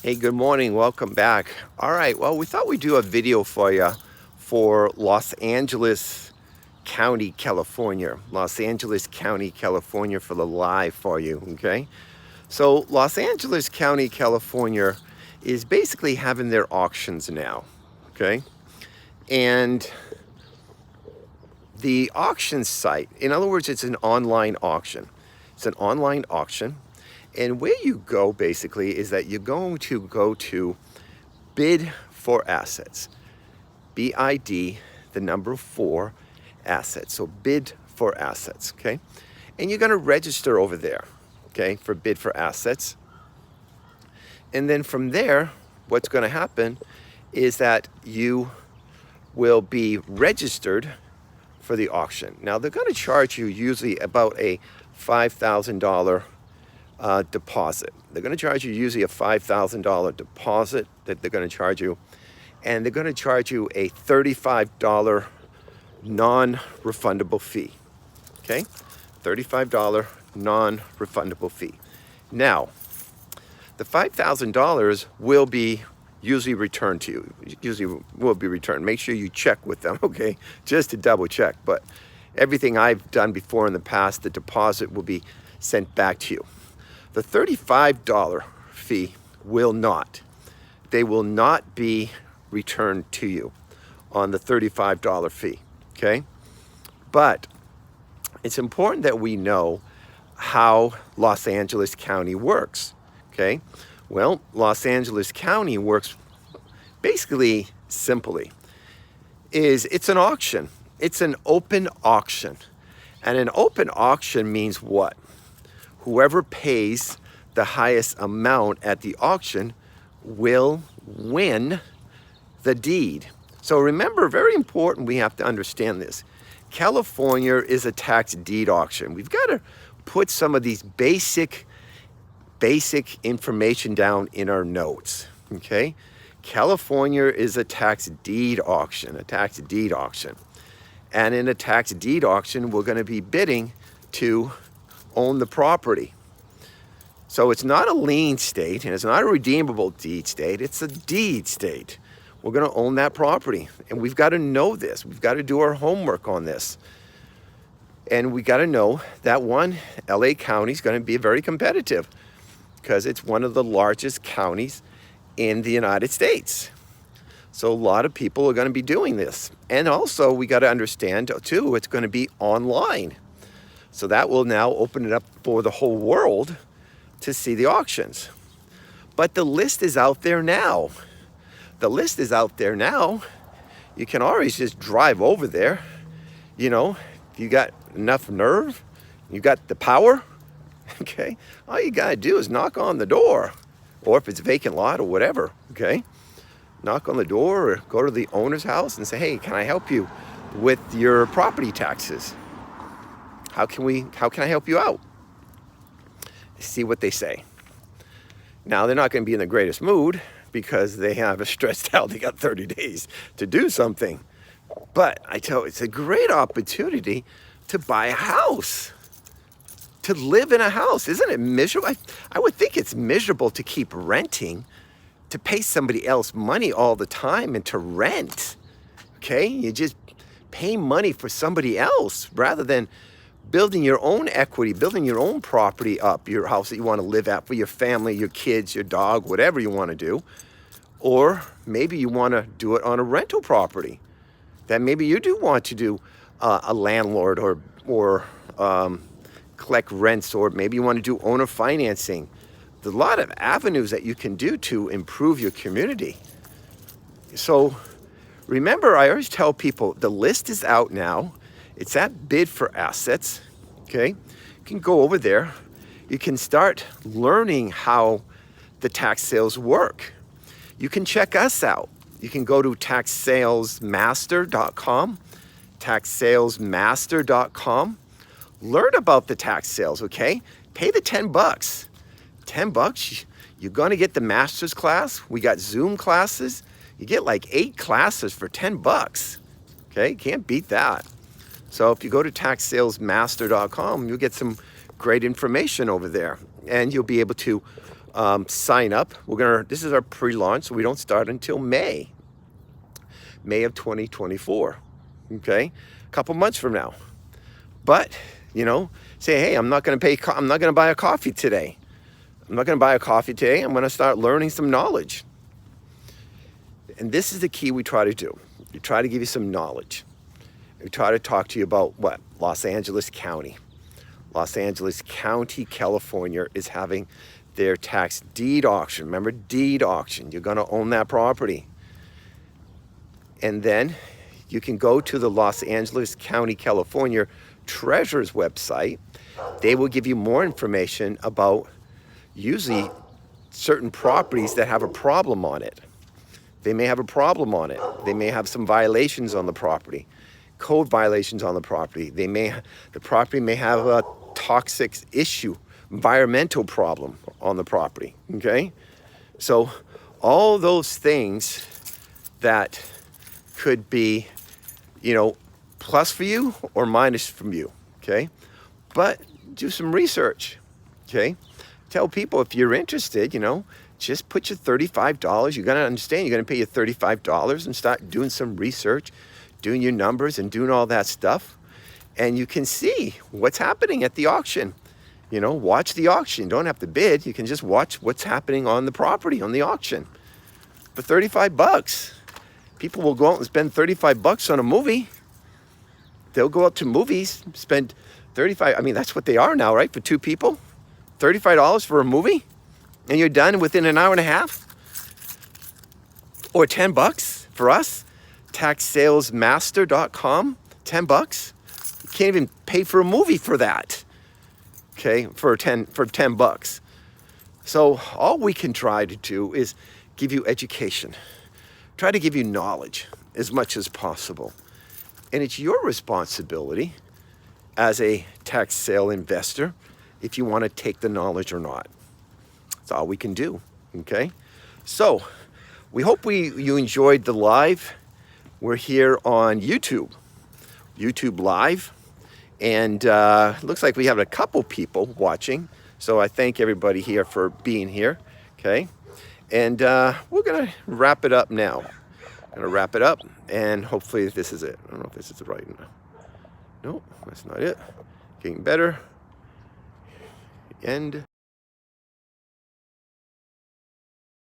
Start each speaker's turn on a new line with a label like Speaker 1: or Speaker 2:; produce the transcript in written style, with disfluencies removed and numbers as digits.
Speaker 1: Hey, good morning. Welcome back. All right. Well, we thought we'd do a video for you for Los Angeles County, California. Los Angeles County, California for the live for you. Okay. So, Los Angeles County, California is basically having their auctions now. Okay. And the auction site, in other words, it's an online auction. It's an online auction. And where you go basically is that you're going to go to bid for assets. BID, the number 4, assets. So bid for assets, okay? And you're going to register over there, okay, for bid for assets. And then from there, what's going to happen is that you will be registered for the auction. Now, they're going to charge you usually about a $5,000 deposit. They're going to charge you usually a $5,000 deposit that they're going to charge you, and they're going to charge you a $35 non-refundable fee. Okay, $35 non-refundable fee. Now, the $5,000 will be usually returned to you. Usually will be returned. Make sure you check with them, okay, just to double check. But everything I've done before in the past, the deposit will be sent back to you. The $35 fee will not. They will not be returned to you on the $35 fee, okay? But it's important that we know how Los Angeles County works, okay? Well, Los Angeles County works basically simply. It's an auction. It's an open auction. And an open auction means what? Whoever pays the highest amount at the auction will win the deed. So remember, very important, we have to understand this. California is a tax deed auction. We've got to put some of these basic information down in our notes, okay? California is a tax deed auction, And in a tax deed auction, we're going to be bidding to own the property. So it's not a lien state, and it's not a redeemable deed state. It's a deed state. We're going to own that property, and we've got to know this. We've got to do our homework on this. And we got to know that one, LA County is going to be very competitive because it's one of the largest counties in the United States. So a lot of people are going to be doing this. And also we got to understand too, it's going to be online. So that will now open it up for the whole world to see the auctions. But the list is out there now. You can always just drive over there. You know, if you got enough nerve, you got the power, okay? All you got to do is knock on the door. Or if it's a vacant lot or whatever, okay? Knock on the door or go to the owner's house and say, hey, can I help you with your property taxes? How can I help you out? See what they say. Now, they're not going to be in the greatest mood because they have stressed out. They got 30 days to do something. But I tell you, it's a great opportunity to buy a house, to live in a house. Isn't it miserable? I would think it's miserable to keep renting, to pay somebody else money all the time and to rent, okay? You just pay money for somebody else rather than building your own equity, building your own property up, your house that you want to live at for your family, your kids, your dog, whatever you want to do. Or maybe you want to do it on a rental property. That maybe you do want to do a landlord or collect rents, or maybe you want to do owner financing. There's a lot of avenues that you can do to improve your community. So remember, I always tell people the list is out now. It's at Bid for Assets, okay? You can go over there. You can start learning how the tax sales work. You can check us out. You can go to taxsalesmaster.com, taxsalesmaster.com. Learn about the tax sales, okay? Pay the $10. $10, you're going to get the master's class. We got Zoom classes. You get like 8 classes for $10, okay? Can't beat that. So if you go to taxsalesmaster.com, you'll get some great information over there, and you'll be able to sign up. This is our pre-launch, so we don't start until May of 2024. Okay, a couple months from now. But say, hey, I'm not going to buy a coffee today. I'm not going to buy a coffee today. I'm going to start learning some knowledge. And this is the key we try to do. We try to give you some knowledge. We try to talk to you about what? Los Angeles County. Los Angeles County, California is having their tax deed auction. Remember, deed auction. You're going to own that property. And then you can go to the Los Angeles County, California Treasurer's website. They will give you more information about usually certain properties that have a problem on it. They may have a problem on it. They may have some violations on the property, code violations on the property. The property may have a toxic issue, environmental problem on the property, okay? So all those things that could be, plus for you or minus from you, okay? But do some research, okay? Tell people if you're interested, just put your $35. You're gonna understand you're gonna pay your $35 and start doing some research, doing your numbers and doing all that stuff. And you can see what's happening at the auction. Watch the auction. You don't have to bid. You can just watch what's happening on the property, on the auction. For $35, people will go out and spend $35 on a movie. They'll go out to movies, spend $35. I mean, that's what they are now, right? For two people, $35 for a movie, and you're done within an hour and a half. Or $10 for us, taxsalesmaster.com, $10. You can't even pay for a movie for that. Okay, for 10 bucks. So all we can try to do is give you education. Try to give you knowledge as much as possible. And it's your responsibility as a tax sale investor if you want to take the knowledge or not. That's all we can do, okay? So we hope you enjoyed the live. We're here on YouTube Live. And it looks like we have a couple people watching. So I thank everybody here for being here, okay? And we're gonna wrap it up now. And hopefully this is it. I don't know if this is the right one. No, that's not it. Getting better. End.